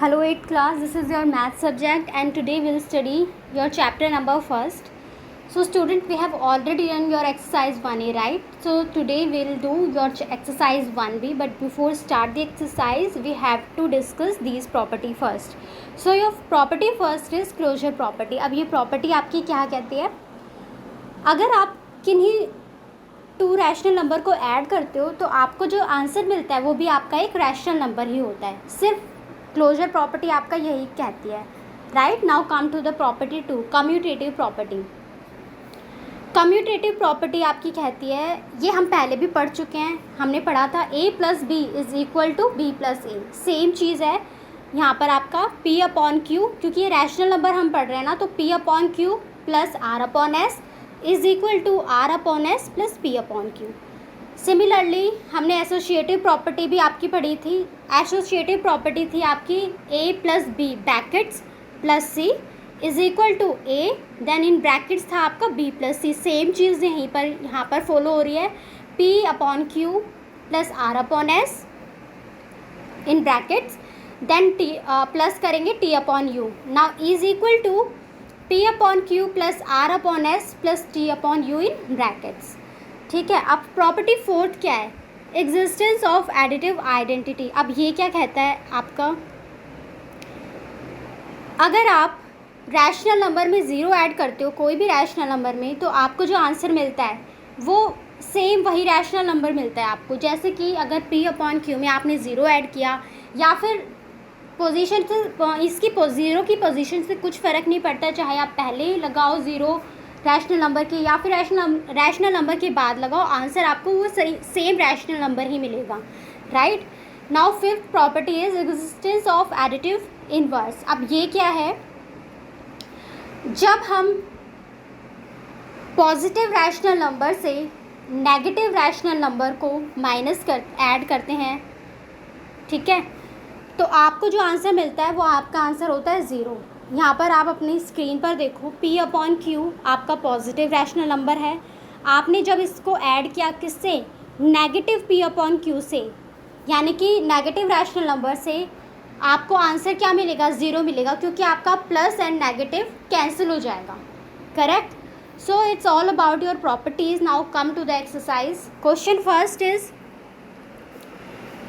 Hello 8th class, this is your math subject and today we will study your chapter number first. So student, we have already done your exercise 1A, right? So today we will do your exercise 1B, but before start the exercise we have to discuss these property first. So your property first is closure property. अब ये property आपकी क्या कहती है? अगर आप किन्हीं to rational number को ऐड करते हो तो आपको जो आंसर मिलता है वो भी आपका एक रैशनल नंबर ही होता है. सिर्फ क्लोजर प्रॉपर्टी आपका यही कहती है, right. Now come to the property 2, commutative property. Commutative property आपकी कहती है, ये हम पहले भी पढ़ चुके हैं, हमने पढ़ा था a plus b is equal to b plus a. Same चीज़ है यहाँ पर आपका p अपॉन क्यू, क्योंकि ये रैशनल नंबर हम पढ़ रहे हैं ना, तो p upon q plus r upon s is equal to r upon s plus p upon q. Similarly हमने एसोशिएटिव प्रॉपर्टी भी आपकी पढ़ी थी. एसोशिएटिव प्रॉपर्टी थी आपकी a plus b brackets plus c is equal to a, then in brackets था आपका b plus c. Same चीज़ यहाँ पर फॉलो हो रही है, p upon q plus r upon s in brackets, then t plus करेंगे t upon u. Now is equal to p upon q plus r upon s plus t upon u in brackets. ठीक है. अब property fourth क्या है? Existence of additive identity. अब ये क्या कहता है आपका, अगर आप रैशनल नंबर में ज़ीरो ऐड करते हो कोई भी रैशनल नंबर में, तो आपको जो आंसर मिलता है वो सेम वही रैशनल नंबर मिलता है आपको. जैसे कि अगर p अपॉन क्यू में आपने ज़ीरो ऐड किया, या फिर पोजीशन से इसकी ज़ीरो की पोजीशन से कुछ फ़र्क नहीं पड़ता, चाहे आप पहले ही लगाओ ज़ीरो रैशनल नंबर के या फिर रैशनल नंबर के बाद लगाओ, आंसर आपको वो सेम रैशनल नंबर ही मिलेगा, right. Now fifth property is existence of additive inverse. अब ये क्या है, जब हम पॉजिटिव रैशनल नंबर से नेगेटिव रैशनल नंबर को ऐड करते हैं, ठीक है, तो आपको जो आंसर मिलता है वो आपका आंसर होता है ज़ीरो. यहाँ पर आप अपनी स्क्रीन पर देखो, p अपॉन क्यू आपका पॉजिटिव रैशनल नंबर है. आपने जब इसको ऐड किया किससे, नेगेटिव p अपॉन क्यू से, यानी कि नेगेटिव रैशनल नंबर से, आपको आंसर क्या मिलेगा, ज़ीरो मिलेगा, क्योंकि आपका प्लस एंड नेगेटिव कैंसिल हो जाएगा, correct. So it's all about your properties. Now come to the exercise. Question first is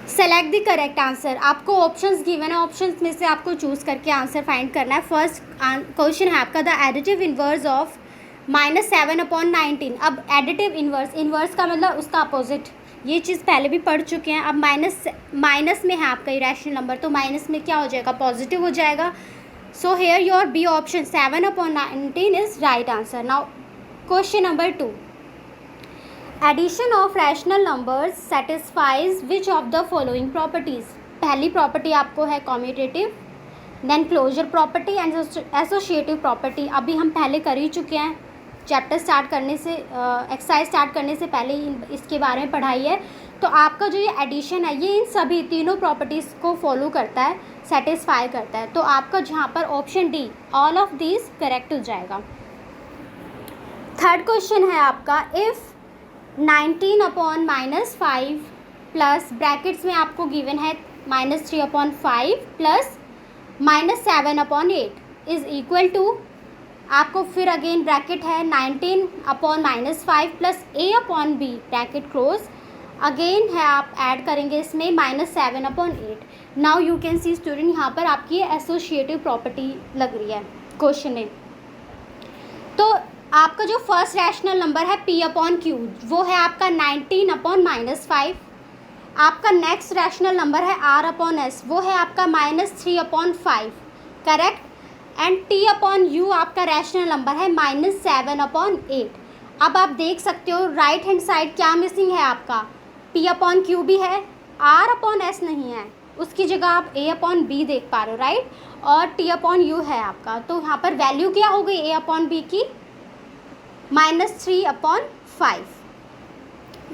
select the correct answer. आपको ऑप्शंस गिवन है, ऑप्शंस में से आपको चूज़ करके आंसर फाइंड करना है. फर्स्ट क्वेश्चन है आपका, the additive inverse of -7 upon 19. अब एडिटिव इन्वर्स का मतलब उसका अपोजिट, ये चीज़ पहले भी पढ़ चुके हैं. अब माइनस में है आपका इरेशनल नंबर, तो माइनस में क्या हो जाएगा, पॉजिटिव हो जाएगा. So here your b option 7 upon 19 is right answer. Now question number 2, addition of rational numbers satisfies which of the following properties. पहली प्रॉपर्टी आपको है commutative, then closure property and associative property. अभी हम पहले कर ही चुके हैं, चैप्टर स्टार्ट करने से एक्सरसाइज स्टार्ट करने से पहले ही इसके बारे में पढ़ाई है. तो आपका जो ये एडिशन है ये इन सभी तीनों प्रॉपर्टीज़ को फॉलो करता है, सेटिस्फाई करता है. तो आपका जहाँ पर option D all of these correct हो जाएगा. थर्ड क्वेश्चन है आपका, इफ़ 19 अपॉन -5 प्लस ब्रैकेट्स में आपको गिवन है -3 upon 5 plus -7 upon 8 is equal to, आपको फिर अगेन ब्रैकेट है 19 upon -5 plus a upon b bracket close, again है आप ऐड करेंगे इसमें -7 upon 8. Now you can see student, यहाँ पर आपकी एसोशिएटिव प्रॉपर्टी लग रही है क्वेश्चन में. तो आपका जो फर्स्ट रैशनल नंबर है p अपॉन क्यू, वो है आपका 19 अपॉन -5. आपका नेक्स्ट रैशनल नंबर है r अपॉन एस, वो है आपका -3 upon 5, correct. And t upon you आपका रैशनल नंबर है -7 अपॉन 8. अब आप देख सकते हो राइट हैंड साइड क्या मिसिंग है आपका, p अपॉन क्यू भी है, r अपॉन एस नहीं है, उसकी जगह आप a अपॉन बी देख पा रहे हो, राइट. और t अपॉन यू है आपका, तो यहाँ पर वैल्यू क्या हो गई a अपॉन बी की, -3 upon 5.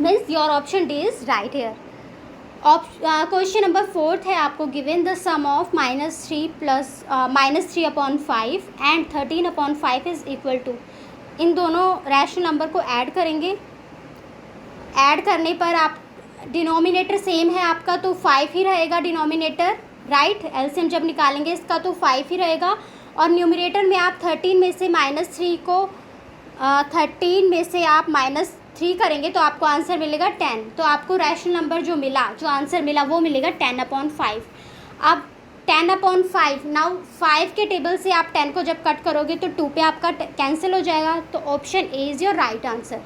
Means your option d is right here. Question number fourth है आपको, given the sum of -3 upon 5 and 13 upon 5 is equal to. इन दोनों रैशनल नंबर को ऐड करेंगे, ऐड करने पर आप डिनोमिनेटर सेम है आपका, तो 5 ही रहेगा डिनोमिनेटर, राइट। एलसीएम जब निकालेंगे इसका तो 5 ही रहेगा, और न्यूमरेटर में आप 13 में से -3 को 13 में से आप -3 करेंगे तो आपको आंसर मिलेगा 10। तो आपको रैशनल नंबर जो मिला, जो आंसर मिला वो मिलेगा 10/5। अब 10/5, नाउ 5 के टेबल से आप 10 को जब कट करोगे तो 2 पे आपका कैंसिल हो जाएगा, तो option a is your right answer.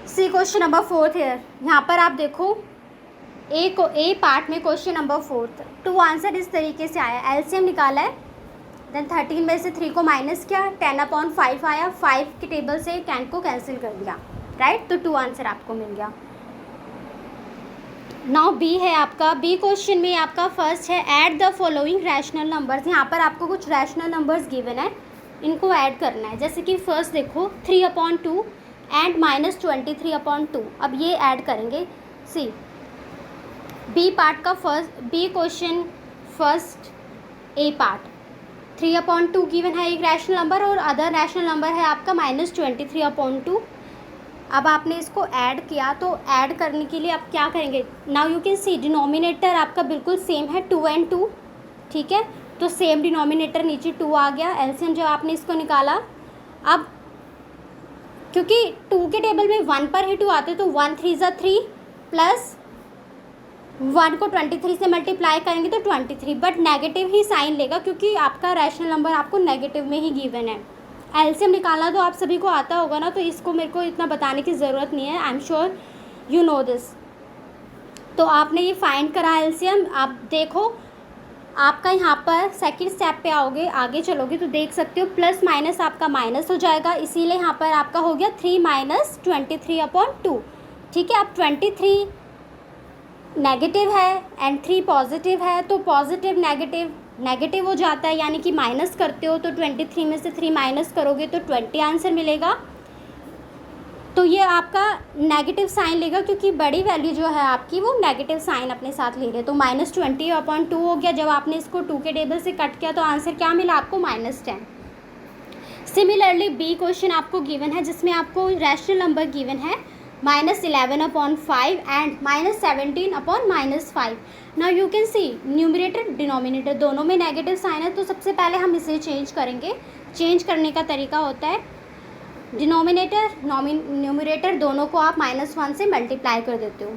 See question number 4 है। यहाँ पर आप देखो ए पार्ट में क्वेश्चन नंबर 4 टू आंसर इस तरीके से आया। एलसीएम निकाला है, देन 13 में से 3 को माइनस किया, 10/5 आया, 5 के टेबल से 10 को कैंसिल कर दिया, राइट। तो 2 आंसर आपको मिल गया। नाउ बी है आपका। बी क्वेश्चन में आपका फर्स्ट है add the following rational numbers. यहाँ पर आपको कुछ रैशनल नंबर्स गिवन है, इनको ऐड करना है। जैसे कि फर्स्ट देखो 3/2 एंड -23/2। अब ये ऐड करेंगे। सी बी पार्ट का B question first A part 3/2 given है एक रैशनल नंबर, और अदर रैशनल नंबर है आपका -23/2। अब आपने इसको ऐड किया, तो ऐड करने के लिए आप क्या करेंगे, now you can see denominator आपका बिल्कुल सेम है 2 and 2, ठीक है। तो सेम डिनोमिनेटर नीचे 2 आ गया। एलसीएम जब आपने इसको निकाला, अब क्योंकि 2 के टेबल में 1 पर ही 2 आते, तो 1 3 = 3 प्लस 1 को 23 से मल्टीप्लाई करेंगे तो 23, बट नेगेटिव ही साइन लेगा क्योंकि आपका रैशनल नंबर आपको नेगेटिव में ही गिवन है। एलसीएम निकालना तो आप सभी को आता होगा ना, तो इसको मेरे को इतना बताने की ज़रूरत नहीं है, I am sure you know this. तो आपने ये फाइंड करा एलसीएम। आप देखो आपका यहाँ पर सेकंड स्टेप पे आओगे, आगे चलोगे तो देख सकते हो प्लस माइनस आपका माइनस हो जाएगा, इसीलिए यहाँ पर आपका हो गया 3 - 23/2, ठीक है। अब 23 नेगेटिव है एंड 3 पॉजिटिव है, तो पॉजिटिव नेगेटिव हो जाता है, यानी कि माइनस करते हो तो 23 में से 3 माइनस करोगे तो 20 आंसर मिलेगा। तो ये आपका नेगेटिव साइन लेगा क्योंकि बड़ी वैल्यू जो है आपकी वो नेगेटिव साइन अपने साथ ले रहे, तो -20/2 हो गया। जब आपने इसको 2 के टेबल से कट किया तो आंसर क्या मिला आपको -10। सिमिलरली बी क्वेश्चन आपको गिवन है, जिसमें आपको रैशनल नंबर गिवन है -11/5 and -17/5। Now you can C numerator denominator दोनों में नेगेटिव साइन है, तो सबसे पहले हम इसे चेंज करेंगे। चेंज करने का तरीका होता है डिनोमिनेटर न्यूमरेटर दोनों को आप -1 से मल्टीप्लाई कर देते हो।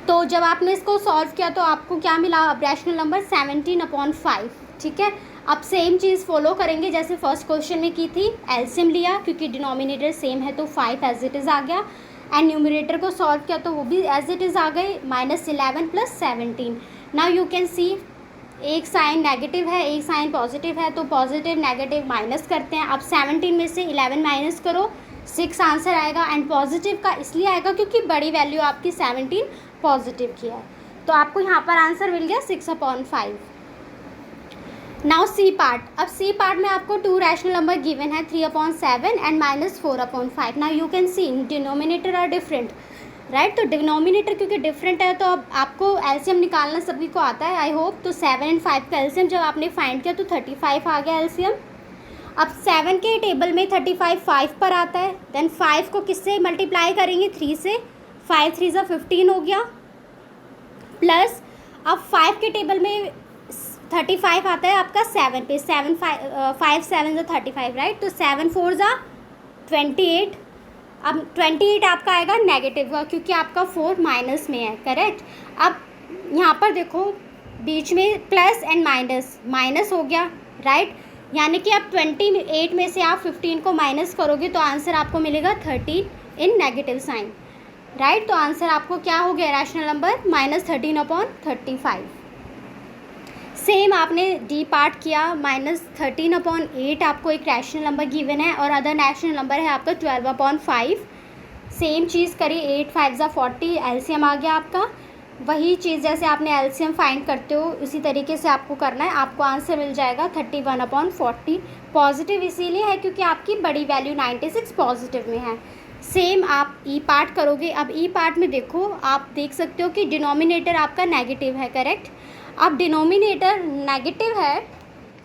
तो जब आपने इसको सॉल्व किया तो आपको क्या मिला, अब रैशनल नंबर 17/5, ठीक है। अब सेम चीज़ फॉलो करेंगे जैसे फर्स्ट क्वेश्चन में की थी। एलसीएम लिया क्योंकि डिनोमिनेटर सेम है तो 5 एज इट इज़ आ गया, एंड न्यूमरेटर को सॉल्व किया तो वो भी एज इट इज़ आ गए, -11 + 17। नाउ यू कैन सी एक साइन नेगेटिव है एक साइन पॉजिटिव है, तो पॉजिटिव नेगेटिव माइनस करते हैं। अब 17 में से 11 माइनस करो, 6 आंसर आएगा, एंड पॉजिटिव का इसलिए आएगा क्योंकि बड़ी वैल्यू आपकी 17 पॉजिटिव की है, तो आपको यहाँ पर आंसर मिल गया 6/5। Now c part. अब सी पार्ट में आपको 2 रैशनल नंबर गिवन है 3/7 and -4/5। Now you can see denominator are different, right. तो डिनोमिनेटर क्योंकि डिफरेंट है तो अब आपको एलसीएम निकालना सभी को आता है आई होप। तो 7 और 5 का एलसीएम जब आपने फाइंड किया तो 35 आ गया एलसीएम। अब 7 के टेबल में 35 5 पर आता है, देन 5 को किससे मल्टीप्लाई करेंगे 3 से, 5 3 = 15 हो गया, प्लस अब 5 के टेबल में 35 आता है आपका 7 पे, 5 7 = 35, राइट। तो 7 4 = 28। अब 28 आपका आएगा नेगेटिव का क्योंकि आपका 4 माइनस में है, करेक्ट। अब यहाँ पर देखो बीच में प्लस एंड माइनस हो गया, राइट। यानी कि आप 28 में से आप 15 को माइनस करोगे तो आंसर आपको मिलेगा 13 इन नेगेटिव साइन, राइट। तो आंसर आपको क्या हो गया रैशनल नंबर -13/35। सेम आपने डी पार्ट किया, -13/8 आपको एक रैशनल नंबर गिवन है और अदर रैशनल नंबर है आपका 12/5। सेम चीज़ करिए, 8 5 = 40, एलसीएम आ गया आपका। वही चीज़ जैसे आपने एलसीएम फाइंड करते हो उसी तरीके से आपको करना है, आपको आंसर मिल जाएगा 31/40। पॉजिटिव इसीलिए है क्योंकि आपकी बड़ी वैल्यू 96 पॉजिटिव में है। सेम आप ई पार्ट करोगे। अब ई पार्ट में देखो, आप देख सकते हो कि डिनोमिनेटर आपका नेगेटिव है, करेक्ट। अब डिनोमिनेटर नेगेटिव है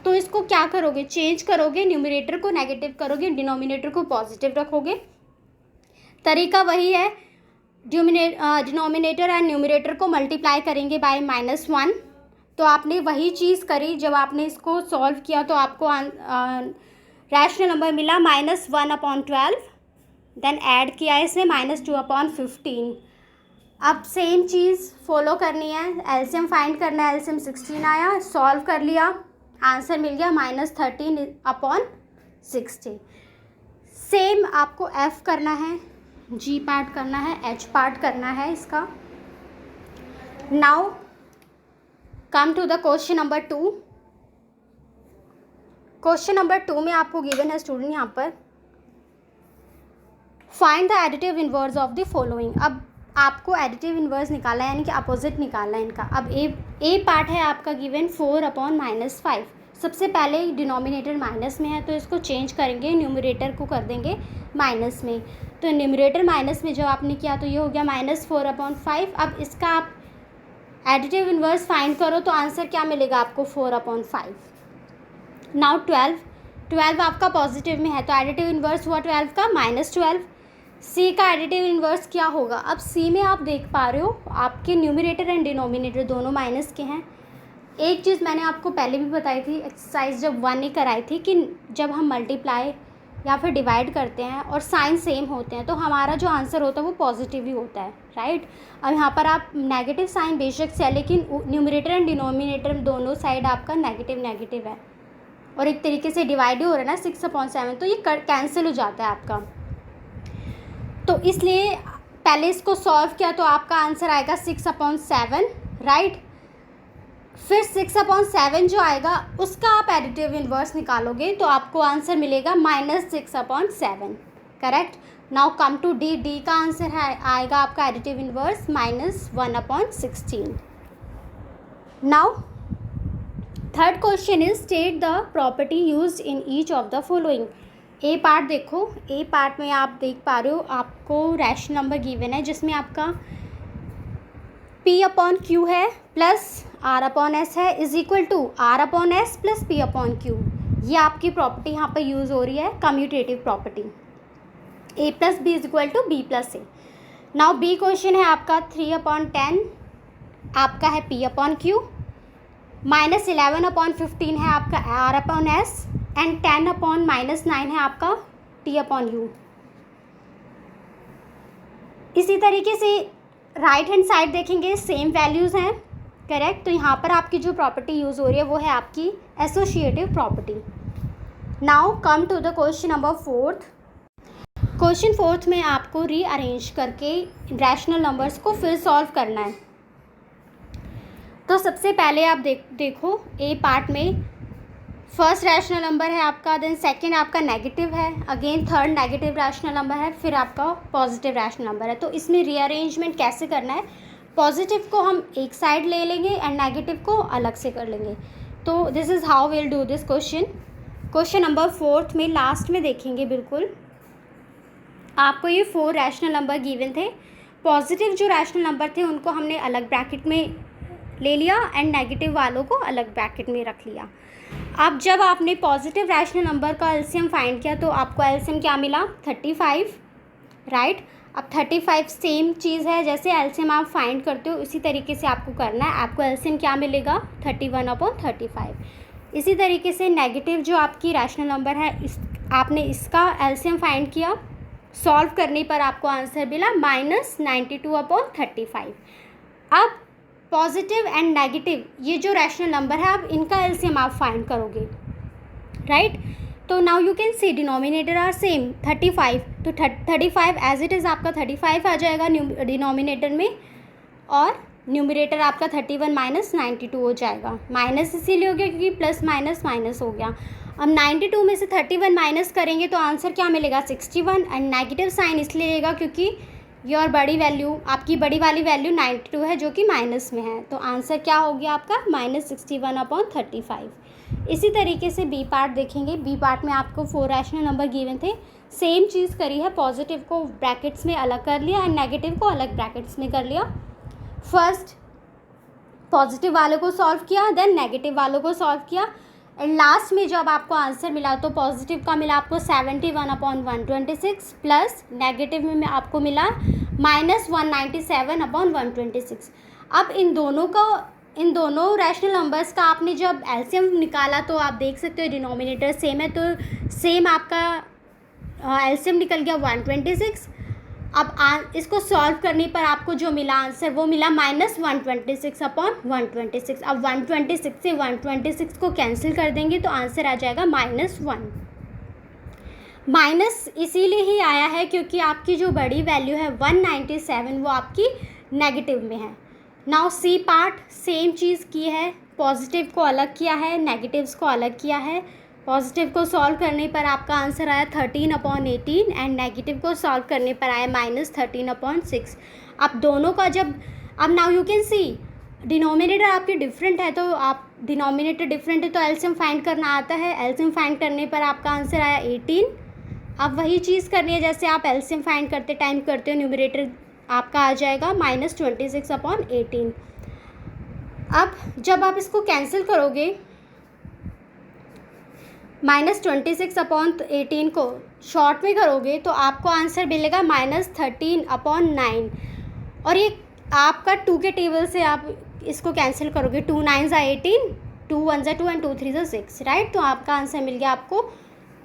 तो इसको क्या करोगे, चेंज करोगे, न्यूमरेटर को नेगेटिव करोगे, डिनोमिनेटर को पॉजिटिव रखोगे। तरीका वही है, डिनोमिनेटर एंड न्यूमरेटर को मल्टीप्लाई करेंगे बाय -1। तो आपने वही चीज़ करी, जब आपने इसको सॉल्व किया तो आपको रैशनल नंबर मिला -1/12। देन ऐड किया है इसमें -2/15। अब सेम चीज़ फॉलो करनी है, एलसीएम फाइंड करना है। एलसीएम 16 आया, सॉल्व कर लिया, आंसर मिल गया -13/60। सेम आपको एफ करना है, जी पार्ट करना है, एच पार्ट करना है इसका। Now come to the question number 2। Question number 2 में आपको गिवन है स्टूडेंट यहाँ पर find the additive inverse of the following. अब आपको एडिटिव इनवर्स निकालना है, यानी कि अपोजिट निकालना है इनका। अब ए पार्ट है आपका गिवन 4/-5। सबसे पहले डिनोमिनेटर माइनस में है तो इसको चेंज करेंगे, न्यूमरेटर को कर देंगे माइनस में। तो न्यूमरेटर माइनस में जब आपने किया तो ये हो गया -4/5। अब इसका आप एडिटिव इनवर्स फाइंड करो तो आंसर क्या मिलेगा आपको 4/5। नाउ 12 आपका पॉजिटिव में है तो एडिटिव इनवर्स हुआ 12 का -12। सी का एडिटिव इनवर्स क्या होगा? अब सी में आप देख पा रहे हो आपके न्यूमरेटर एंड डिनोमिनेटर दोनों माइनस के हैं। एक चीज़ मैंने आपको पहले भी बताई थी, एक्सरसाइज जब 1 ने कराई थी, कि जब हम मल्टीप्लाई या फिर डिवाइड करते हैं और साइन सेम होते हैं तो हमारा जो आंसर होता है वो पॉजिटिव ही होता है, राइट। अब यहाँ पर आप नेगेटिव साइन बेशक से है, लेकिन न्यूमरेटर एंड डिनोमिनेटर दोनों साइड आपका नेगेटिव है और एक तरीके से डिवाइड ही हो रहा है ना 6/7, तो ये कैंसिल हो जाता है आपका। तो इसलिए पहले इसको सॉल्व किया तो आपका आंसर आएगा 6/7, राइट। फिर 6/7 जो आएगा उसका आप एडिटिव इनवर्स निकालोगे तो आपको आंसर मिलेगा -6/7, correct. Now come to D का आंसर है आएगा आपका additive inverse -1/16। Now third question is state the property used in each of the following. A part देखो, ए पार्ट में आप देख पा रहे हो आपको रैशनल नंबर गिवन है जिसमें आपका P/Q है प्लस R/S है is equal to R/S plus P/Q। ये आपकी प्रॉपर्टी यहाँ पर यूज़ हो रही है, commutative property. A + B is equal to B + A। Now B question है आपका 3/10 आपका है P/Q, -11/15 है आपका R/S एंड 10/-9 है आपका T/U। इसी तरीके से राइट हैंड साइड देखेंगे, सेम वैल्यूज़ हैं, करेक्ट। तो यहाँ पर आपकी जो प्रॉपर्टी यूज़ हो रही है वो है आपकी associative property. Now come to the question number 4। Question 4 में आपको रीअरेंज करके रैशनल नंबर्स को फिर सॉल्व करना है। तो सबसे पहले आप देखो ए पार्ट में फर्स्ट रैशनल नंबर है आपका, देन सेकंड आपका नेगेटिव है, again third negative rational number है, फिर आपका पॉजिटिव रैशनल नंबर है। तो इसमें रीअरेंजमेंट कैसे करना है, पॉजिटिव को हम एक साइड ले लेंगे एंड नेगेटिव को अलग से कर लेंगे। तो this is how will do this question. Question number 4 में लास्ट में देखेंगे, बिल्कुल आपको ये 4 रैशनल नंबर गिवन थे। पॉजिटिव जो रैशनल नंबर थे उनको हमने अलग ब्रैकेट में ले लिया एंड नेगेटिव वालों को अलग ब्रैकेट में रख लिया। अब जब आपने पॉजिटिव रैशनल नंबर का एलसीएम फाइंड किया तो आपको एलसीएम क्या मिला 35, राइट। अब 35 सेम चीज़ है, जैसे एलसीएम आप फाइंड करते हो इसी तरीके से आपको करना है। आपको एलसीएम क्या मिलेगा 31/35। इसी तरीके से नेगेटिव जो आपकी रैशनल नंबर है आपने इसका एलसीएम फाइंड किया, सॉल्व करने पर आपको आंसर मिला -92/35। अब पॉजिटिव एंड नेगेटिव ये जो रैशनल नंबर है अब इनका एलसीएम आप फाइंड करोगे, राइट। तो now you can see denominator are same 35, तो 35 एज इट इज़ आपका 35 आ जाएगा डिनोमिनेटर में और न्यूमरेटर आपका 31 - 92 हो जाएगा। माइनस इसीलिए हो गया क्योंकि प्लस माइनस माइनस हो गया। अब 92 में से 31 माइनस करेंगे तो आंसर क्या मिलेगा 61 एंड नेगेटिव साइन इसलिए रहेगा क्योंकि योर बड़ी वैल्यू आपकी बड़ी वाली वैल्यू 92 है जो कि माइनस में है। तो आंसर क्या हो गया आपका -61/35। इसी तरीके से बी पार्ट देखेंगे। बी पार्ट में आपको 4 रैशनल नंबर गिवन थे, सेम चीज़ करी है, पॉजिटिव को ब्रैकेट्स में अलग कर लिया एंड नेगेटिव को अलग ब्रैकेट्स में कर लिया। फर्स्ट पॉजिटिव वालों को सॉल्व किया, देन नेगेटिव वालों को सॉल्व किया एंड लास्ट में जब आपको आंसर मिला तो पॉजिटिव का मिला आपको 71/126 प्लस नेगेटिव में आपको मिला -197/126। अब इन दोनों रैशनल नंबर्स का आपने जब एलसीएम निकाला तो आप देख सकते हो डिनोमिनेटर सेम है, तो सेम आपका एलसीएम निकल गया 126। अब इसको सॉल्व करने पर आपको जो मिला आंसर वो मिला -126/126। अब 126 से 126 को कैंसिल कर देंगे तो आंसर आ जाएगा -1। माइनस इसीलिए ही आया है क्योंकि आपकी जो बड़ी वैल्यू है 197 वो आपकी नेगेटिव में है। नाउ सी पार्ट सेम चीज़ की है, पॉजिटिव को अलग किया है, नेगेटिव्स को अलग किया है। पॉजिटिव को सॉल्व करने पर आपका आंसर आया 13/18 एंड नेगेटिव को सॉल्व करने पर आया -13/6। अब दोनों का अब now you can see denominator आपकी डिफरेंट है, तो आप डिनोमिनेटर डिफरेंट है तो एलसीएम फाइंड करना आता है। एलसीएम फाइंड करने पर आपका आंसर आया 18। अब वही चीज़ करनी है जैसे आप एलसीएम फाइंड करते टाइम करते हो, न्यूमरेटर आपका आ जाएगा -26/18। अब जब आप इसको कैंसिल करोगे -26/18 को शॉर्ट में करोगे तो आपको आंसर मिलेगा -13/9। और ये आपका 2 के टेबल से आप इसको कैंसिल करोगे, 2 9s are 18, 2 1s are 2 and 2 3s are 6, right. तो आपका आंसर मिल गया आपको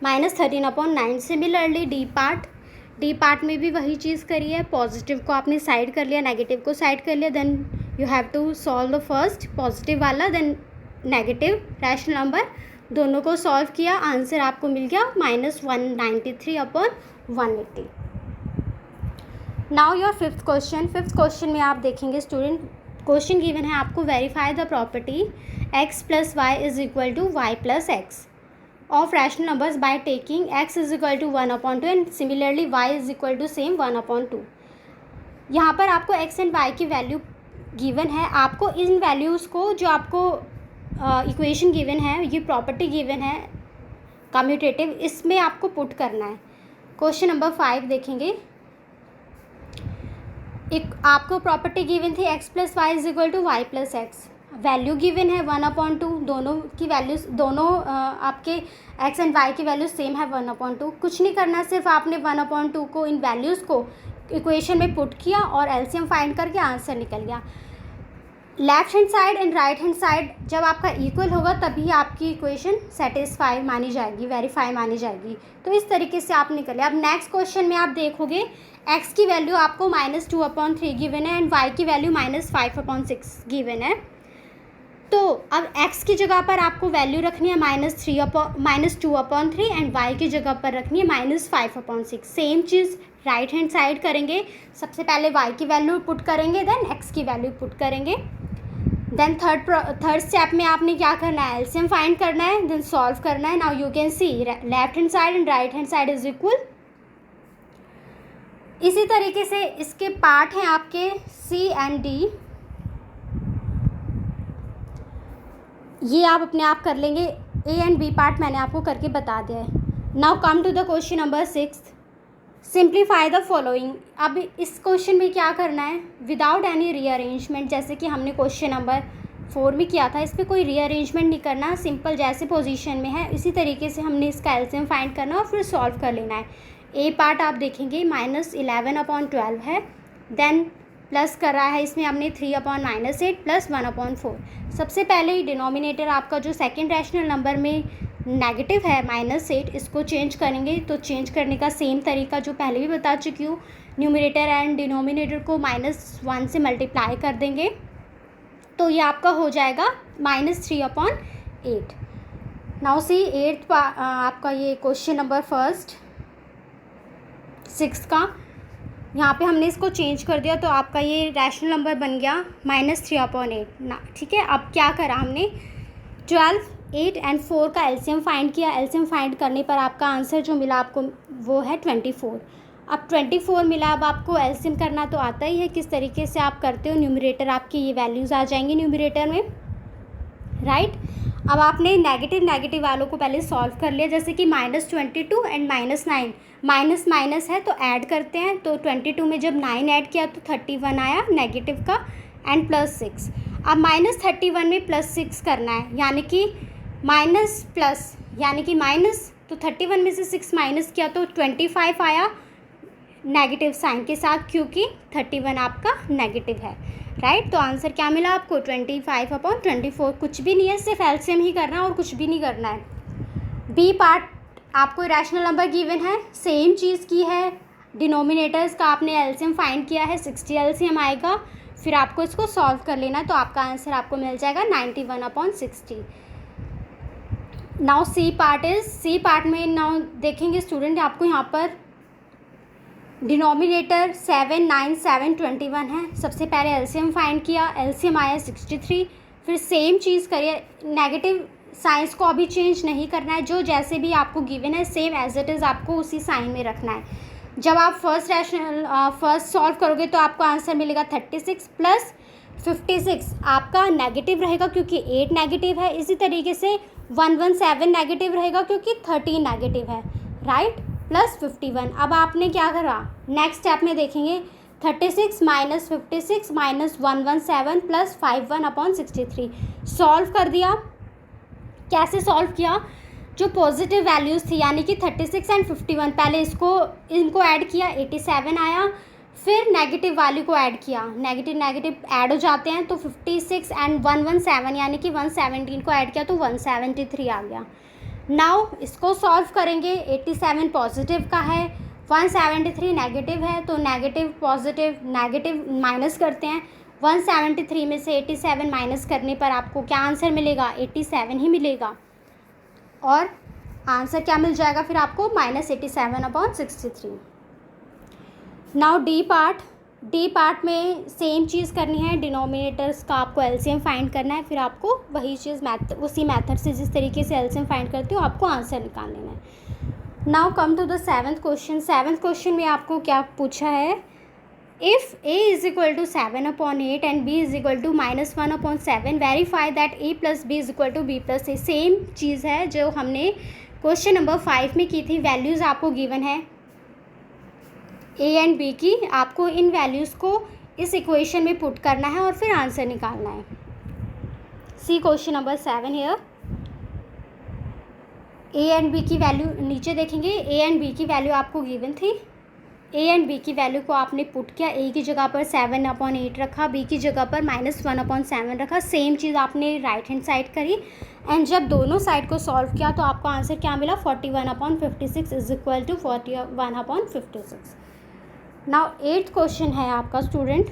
-13/9। सिमिलरली डी पार्ट में भी वही चीज़ करी है, पॉजिटिव को आपने साइड कर लिया, नेगेटिव को साइड कर लिया, then you have to solve the first positive वाला, देन नेगेटिव रैशनल नंबर, दोनों को सॉल्व किया, आंसर आपको मिल गया -193/180। नाउ योर फिफ्थ क्वेश्चन में आप देखेंगे स्टूडेंट, क्वेश्चन गिवन है आपको, verify the property x + y = y + x of rational numbers by taking x = 1/2 and similarly y = same 1/2। यहाँ पर आपको x एंड y की वैल्यू गिवन है, आपको इन वैल्यूज़ को जो आपको इक्वेशन गिवन है, ये प्रॉपर्टी गिवन है कम्यूटेटिव, इसमें आपको पुट करना है। क्वेश्चन नंबर 5 देखेंगे, एक आपको प्रॉपर्टी गिवन थी x + y = y + x, value given है 1/2, दोनों की वैल्यूज आपके x एंड y की वैल्यू सेम है 1/2। कुछ नहीं करना, सिर्फ आपने 1/2 को इन वैल्यूज़ को इक्वेशन में पुट किया और एलसीएम फाइंड करके आंसर निकल गया। Left hand side and right hand side जब आपका इक्वल होगा तभी आपकी इक्वेशन सेटिस्फाई मानी जाएगी, वेरीफाई मानी जाएगी। तो इस तरीके से आप निकले। अब नेक्स्ट क्वेश्चन में आप देखोगे x की वैल्यू आपको -2/3 गिवन है एंड y की वैल्यू -5/6 गिवन है। तो अब x की जगह पर आपको वैल्यू रखनी है -2/3 एंड y की जगह पर रखनी है -5/6। सेम चीज़ राइट हैंड साइड करेंगे, सबसे पहले y की वैल्यू पुट करेंगे, देन x की वैल्यू पुट करेंगे। देन थर्ड स्टेप में आपने क्या करना है, एलसीएम फाइंड करना है, देन सॉल्व करना है। Now you can C left hand side and right hand side is equal. इसी तरीके से इसके पार्ट हैं आपके C एंड D, ये आप अपने आप कर लेंगे। A एंड B पार्ट मैंने आपको करके बता दिया है। Now come to the question number 6, simplify the following. अब इस क्वेश्चन में क्या करना है, विदाउट एनी रीअरेंजमेंट, जैसे कि हमने क्वेश्चन नंबर 4 में किया था, इस पर कोई रीअरेंजमेंट नहीं करना, सिंपल जैसे पोजीशन में है इसी तरीके से हमने इसका एलसीएम फाइंड करना और फिर सॉल्व कर लेना है। ए पार्ट आप देखेंगे -11/12 है, देन प्लस कर रहा है इसमें हमने 3/-8 प्लस 1/4। सबसे पहले ही डिनोमिनेटर आपका जो सेकेंड रैशनल नंबर में नेगेटिव है -8, इसको चेंज करेंगे। तो चेंज करने का सेम तरीका जो पहले भी बता चुकी हूँ, न्यूमरेटर एंड डिनोमिनेटर को -1 से मल्टीप्लाई कर देंगे तो ये आपका हो जाएगा -3/8। नाउ सी 8th आपका ये क्वेश्चन नंबर 6 का, यहाँ पे हमने इसको चेंज कर दिया तो आपका ये रैशनल नंबर बन गया -3/8 ना, ठीक है। अब क्या करा हमने, 12, 8 एंड 4 का एलसीएम फाइंड किया। एलसीएम फाइंड करने पर आपका आंसर जो मिला आपको वो है 24। अब 24 मिला, अब आपको एलसीएम करना तो आता ही है, किस तरीके से आप करते हो, न्यूमरेटर आपकी ये वैल्यूज़ आ जाएंगी न्यूमरेटर में, राइट। अब आपने नेगेटिव वालों को पहले सॉल्व कर लिया, जैसे कि -22 एंड -9, माइनस माइनस है तो ऐड करते हैं। तो 22 में जब 9 ऐड किया तो 31 आया नेगेटिव का एंड +6। अब -31 में +6 करना है, यानी कि माइनस प्लस यानी कि माइनस, तो 31 में से 6 माइनस किया तो 25 आया नेगेटिव साइन के साथ, क्योंकि 31 आपका नेगेटिव है, राइट। तो आंसर क्या मिला आपको 25/24, कुछ भी नहीं है, सिर्फ एलसीएम ही करना है और कुछ भी नहीं करना है। बी पार्ट आपको रैशनल नंबर गिवन है, सेम चीज़ की है, डिनोमिनेटर्स का आपने एलसीएम फाइंड किया है, 60 एलसीएम आएगा, फिर आपको इसको सॉल्व कर लेना है, तो आपका आंसर आपको मिल जाएगा 91/60। नाउ सी पार्ट में नाउ देखेंगे स्टूडेंट, आपको यहाँ पर डिनोमिनेटर 7, 9, 7, 21 है। सबसे पहले एलसीएम फाइंड किया, एलसीएम आया 63, फिर सेम चीज़ करिए, नेगेटिव साइंस को अभी चेंज नहीं करना है, जो जैसे भी आपको गिवन है सेम एज इट इज़ आपको उसी साइन में रखना है। जब आप फर्स्ट सॉल्व करोगे तो आपको आंसर मिलेगा 36 प्लस 56 आपका नेगेटिव रहेगा क्योंकि 8 नेगेटिव है, इसी तरीके से 117 नेगेटिव रहेगा क्योंकि 13 नेगेटिव है, राइट, प्लस 51। अब आपने क्या करा, नेक्स्ट स्टेप में देखेंगे 36 माइनस 56 माइनस 117 प्लस 51/63 सॉल्व कर दिया। कैसे सॉल्व किया, जो पॉजिटिव वैल्यूज़ थी यानी कि 36 एंड 51, पहले इनको ऐड किया, 87 आया, फिर नेगेटिव वैल्यू को ऐड किया, नेगेटिव ऐड हो जाते हैं, तो 56 एंड 117 यानी कि 117 को ऐड किया तो 173 आ गया। नाउ इसको सॉल्व करेंगे, 87 पॉजिटिव का है, 173 नेगेटिव है, तो नेगेटिव माइनस करते हैं, 173 में से 87 माइनस करने पर आपको क्या आंसर मिलेगा, 87 ही मिलेगा, और आंसर क्या मिल जाएगा फिर आपको -87/63। नाउ डी पार्ट में सेम चीज़ करनी है, डिनोमिनेटर्स का आपको एलसीएम फाइंड करना है, फिर आपको वही चीज़ उसी मेथड से जिस तरीके से एलसीएम फाइंड करते हो आपको आंसर निकाल लेना है। Now come to the 7th question. 7th question में आपको क्या पूछा है, if a is equal to 7/8 and b is equal to -1/7 verify that a + b is equal to b + a। Same चीज़ है जो हमने क्वेश्चन नंबर 5 में की थी। वैल्यूज़ आपको गिवन है a एंड b की, आपको इन वैल्यूज़ को इस इक्वेशन में पुट करना है और फिर आंसर निकालना है। See question number 7 here, a and b की वैल्यू नीचे देखेंगे, a एंड b की वैल्यू आपको गिवन थी, a एंड b की वैल्यू को आपने पुट किया, a की जगह पर 7/8 रखा, b की जगह पर -1/7 रखा, सेम चीज़ आपने राइट हैंड साइड करी, एंड जब दोनों साइड को सॉल्व किया तो आपको आंसर क्या मिला, 41/56 is equal to 41/56। Now 8th question है आपका student,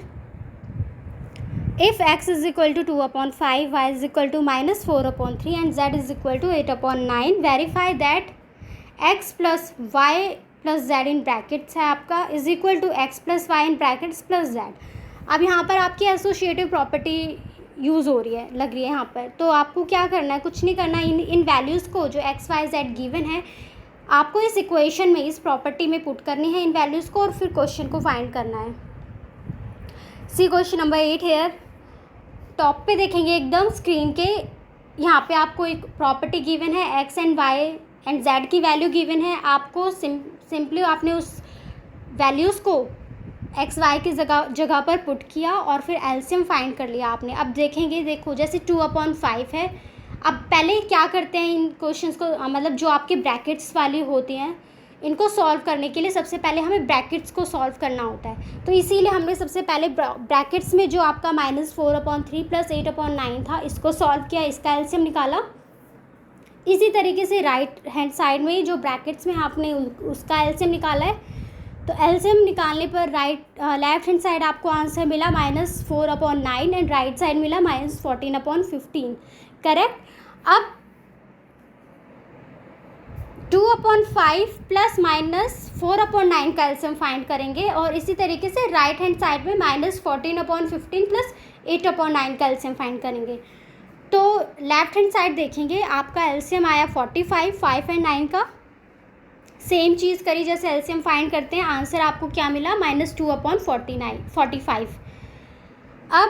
if x is equal to 2/5, y is equal to -4/3 and z is equal to 8/9 verify that x plus Y plus Z in brackets है आपका is equal to X plus Y in brackets plus Z. अब यहाँ पर आपकी associative property use हो रही है, लग रही है यहाँ पर, तो आपको क्या करना है, कुछ नहीं करना, इन वैल्यूज़ को जो एक्स वाई जेड गिवन है आपको इस इक्वेशन में, इस प्रॉपर्टी में पुट करनी है इन वैल्यूज़ को, और फिर क्वेश्चन को फाइंड करना है। See question number 8 here, top पे देखेंगे एकदम स्क्रीन के, यहाँ पे आपको एक प्रॉपर्टी गिवन है, X and Y and Z की वैल्यू गिवन है, आपको सिंपली आपने उस वैल्यूज़ को एक्स वाई की जगह पर पुट किया और फिर एलसीएम फाइंड कर लिया आपने। अब देखेंगे, देखो जैसे 2/5 है, अब पहले क्या करते हैं इन क्वेश्चंस को, मतलब जो आपके ब्रैकेट्स वाली होती हैं इनको सॉल्व करने के लिए सबसे पहले हमें ब्रैकेट्स को सॉल्व करना होता है, तो इसीलिए हमने सबसे पहले ब्रैकेट्स में जो आपका -4/3 प्लस 8/9 था इसको सॉल्व किया, इसका एलसीएम निकाला। इसी तरीके से राइट हैंड साइड में जो ब्रैकेट्स में आपने उसका एलसीएम निकाला है, तो एलसीएम निकालने पर लेफ्ट हैंड साइड आपको आंसर मिला -4/9 एंड राइट साइड मिला -14/15, करेक्ट। अब 2/5 प्लस -4/9 का एलसीएम फाइंड करेंगे और इसी तरीके से राइट हैंड साइड में -14/15 प्लस 8/9 का एलसीएम फाइंड करेंगे। तो लेफ्ट हैंड साइड देखेंगे, आपका एलसीएम आया 45, 5 एंड 9 का, सेम चीज़ करी जैसे एलसीएम फाइंड करते हैं, आंसर आपको क्या मिला -2/45। अब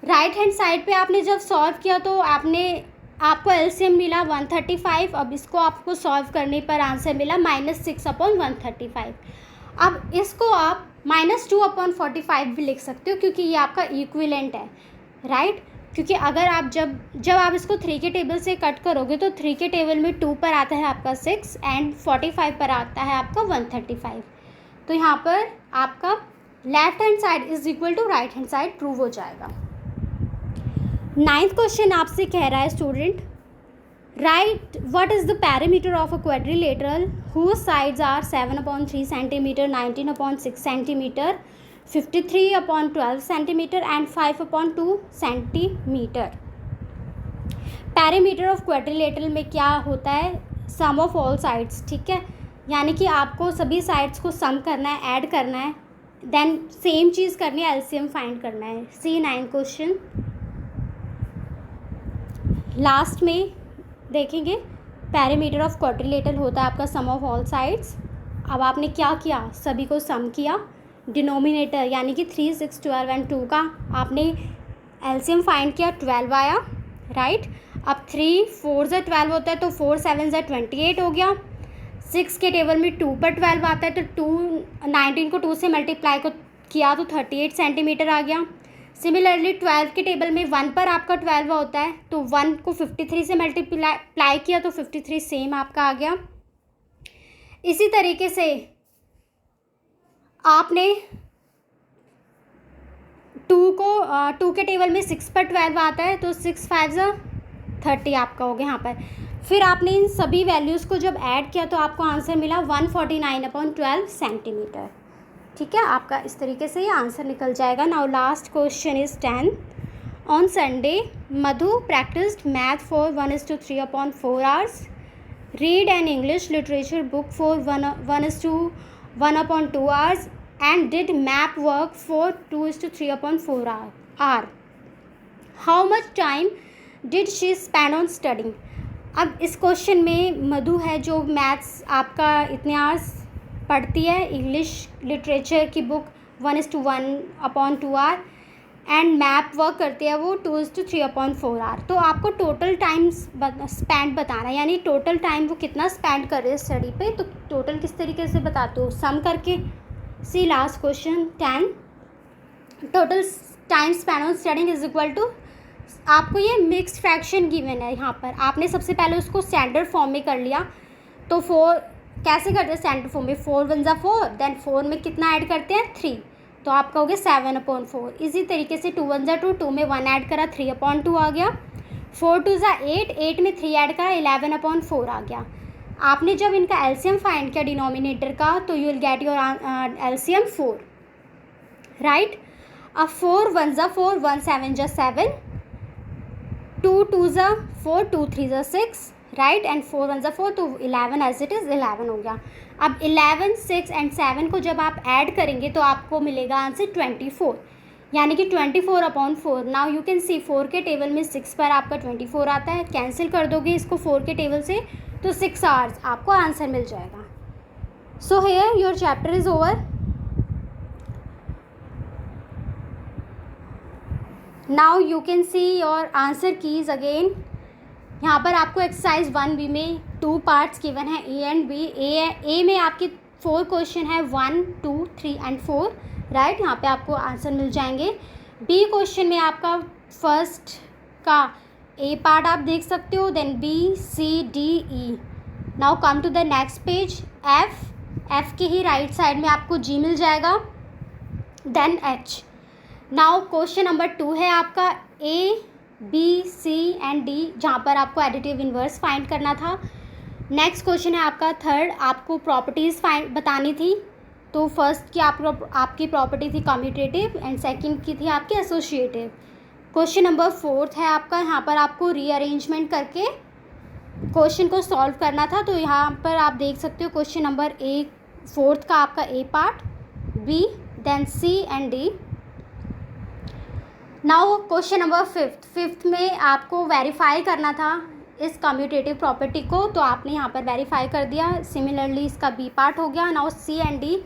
राइट हैंड साइड पे आपने जब सॉल्व किया तो आपको एलसीएम मिला 135, अब इसको आपको सॉल्व करने पर आंसर मिला -6/135। अब इसको आप -2/45 भी लिख सकते हो क्योंकि ये आपका इक्विवेलेंट है, राइट, क्योंकि अगर आप जब आप इसको 3 के टेबल से कट करोगे तो 3 के टेबल में 2 पर आता है आपका 6 एंड 45 पर आता है आपका 135, तो यहाँ पर आपका left hand side is equal to right hand side prove हो जाएगा। 9th क्वेश्चन आपसे कह रहा है student, right what is the perimeter of a quadrilateral whose sides are 7/3 centimetre, 19/6 centimetre, 53/12 centimetre and 5/2 centimetre. Perimeter of quadrilateral में क्या होता है, सम ऑफ ऑल साइड्स, ठीक है, यानी कि आपको सभी साइड्स को सम करना है, ऐड करना है, देन सेम चीज़ करनी है, एलसीएम फाइंड करना है। सी 9 क्वेश्चन लास्ट में देखेंगे। पैरामीटर ऑफ क्वाड्रिलेटरल होता है आपका सम ऑफ ऑल साइड्स। अब आपने क्या किया, सभी को सम किया, डिनोमिनेटर यानी कि 3, 6, 12 एंड 2 का आपने एलसीएम फाइंड किया, 12 आया, राइट। अब 3 4 से 12 होता है तो 4 7 से 28 हो गया। 6 के टेबल में 2 पर 12 आता है तो 19 को 2 से मल्टीप्लाई को किया तो 38 सेंटीमीटर आ गया। सिमिलरली 12 के टेबल में 1 पर आपका 12 होता है तो 1 को 53 से मल्टीप्लाई किया तो 53 सेम आपका आ गया। इसी तरीके से आपने 2 के टेबल में 6 पर 12 आता है तो 6 5 30 आपका हो गया यहाँ पर। फिर आपने इन सभी वैल्यूज़ को जब ऐड किया तो आपको आंसर मिला 149/12 सेंटीमीटर, ठीक है। आपका इस तरीके से ये आंसर निकल जाएगा। Now last question is 10। On Sunday Madhu practised math for 1:3/4 hours, read an English literature book for 1:1/2 hours and did map work for 2:3/4 hour. How much time did she spend on studying? अब इस question में मधु है जो maths आपका इतने hours पढ़ती है, English literature की book 1:1/2 hour and map work करती है वो 2:3/4 hour। तो आपको टोटल टाइम स्पेंड बताना है, यानी टोटल टाइम वो कितना स्पेंड कर रहे हैं स्टडी पे। तो टोटल किस तरीके से बताते हो, सम करके। See last question 10, total time spend on studying is equal to, आपको ये मिक्स्ड फ्रैक्शन गिवन है यहाँ पर, आपने सबसे पहले उसको स्टैंडर्ड फॉर्म में कर लिया। तो 4 कैसे करते हैं स्टैंडर्ड फॉर्म में, 4 1 = 4, देन 4 में कितना ऐड करते हैं 3, तो आपका हो गया 7/4। इसी तरीके से 2 1 = 2, 2 में 1 ऐड करा 3/2 आ गया। 4 2 = 8, 8 में 3 ऐड करा 11/4 आ गया। आपने जब इनका एलसीएम फाइंड किया डिनोमिनेटर का तो you will get your LCM 4, right. अब 4 1 = 4, 1 7 = 7, 2 2 = 4, 2 3 = 6, राइट, एंड 4 1 = 4, तो 11 एज इट इज़ 11 हो गया। अब 11 6 एंड 7 को जब आप ऐड करेंगे तो आपको मिलेगा आंसर 24, यानी कि 24/4। नाउ यू कैन सी 4 के टेबल में 6 पर आपका 24 आता है, कैंसिल कर दोगे इसको 4 के टेबल से तो 6 आवर्स आपको आंसर मिल जाएगा। So here your chapter is over. Now you can see your answer keys again. यहाँ पर आपको एक्सरसाइज 1B में 2 पार्ट्स गिवन है, ए एंड बी। ए में आपके 4 क्वेश्चन है, 1 2 3 एंड 4, राइट, यहाँ पे आपको आंसर मिल जाएंगे। बी क्वेश्चन में आपका फर्स्ट का ए पार्ट आप देख सकते हो, then B C D E. Now come to the next page, F के ही राइट साइड में आपको जी मिल जाएगा, then H. Now question number 2 है आपका A B C and D, जहाँ पर आपको एडिटिव इन्वर्स फाइंड करना था। नेक्स्ट क्वेश्चन है आपका थर्ड, आपको प्रॉपर्टीज़ बतानी थी। तो फर्स्ट की आपकी प्रॉपर्टी थी कम्यूटेटिव एंड सेकंड की थी आपकी एसोसिएटिव। क्वेश्चन नंबर 4 है आपका, यहाँ पर आपको रीअरेंजमेंट करके क्वेश्चन को सॉल्व करना था। तो यहाँ पर आप देख सकते हो क्वेश्चन नंबर 4 का आपका a part, b, then c and d. Now question number 5 में आपको वेरीफाई करना था इस कम्यूटेटिव प्रॉपर्टी को, तो आपने यहाँ पर वेरीफाई कर दिया। सिमिलरली इसका बी पार्ट हो गया। नाउ सी एंड डी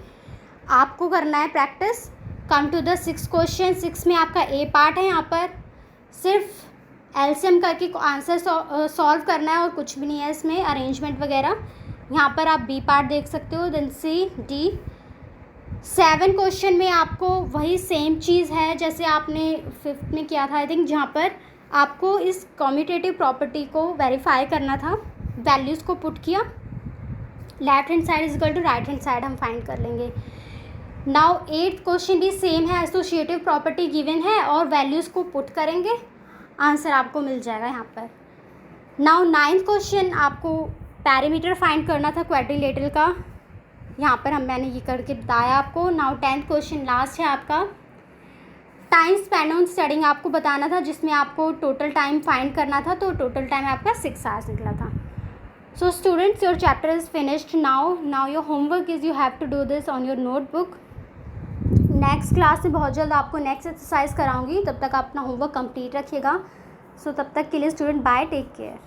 आपको करना है practice. Come to the 6 question. 6 में आपका ए पार्ट है, यहाँ पर सिर्फ एलसीएम करके आंसर सॉल्व करना है और कुछ भी नहीं है इसमें अरेंजमेंट वगैरह। यहाँ पर आप बी पार्ट देख सकते हो, देन सी डी। 7 क्वेश्चन में आपको वही सेम चीज़ है जैसे आपने 5th में किया था आई थिंक, जहाँ पर आपको इस कम्यूटेटिव प्रॉपर्टी को वेरीफाई करना था। वैल्यूज़ को पुट किया, left hand side is equal to right hand side हम फाइंड कर लेंगे। नाउ 8th क्वेश्चन भी सेम है, एसोसिएटिव प्रॉपर्टी गिवन है और वैल्यूज़ को पुट करेंगे, आंसर आपको मिल जाएगा यहाँ पर। नाउ 9th क्वेश्चन आपको पैरामीटर फाइंड करना था क्वाड्रिलेटरल का, यहाँ पर मैंने ये करके बताया आपको। नाउ 10th क्वेश्चन लास्ट है आपका, टाइम स्पेंड ऑन स्टडिंग आपको बताना था, जिसमें आपको टोटल टाइम फाइंड करना था, तो टोटल टाइम आपका 6 आवर्स निकला था। So students, your chapter is finished now your homework is you have to do this on your notebook. Next class में बहुत जल्द आपको नेक्स्ट एक्सरसाइज कराऊंगी, तब तक आप अपना होमवर्क कंप्लीट रखिएगा। सो तब तक के लिए स्टूडेंट बाय, टेक केयर।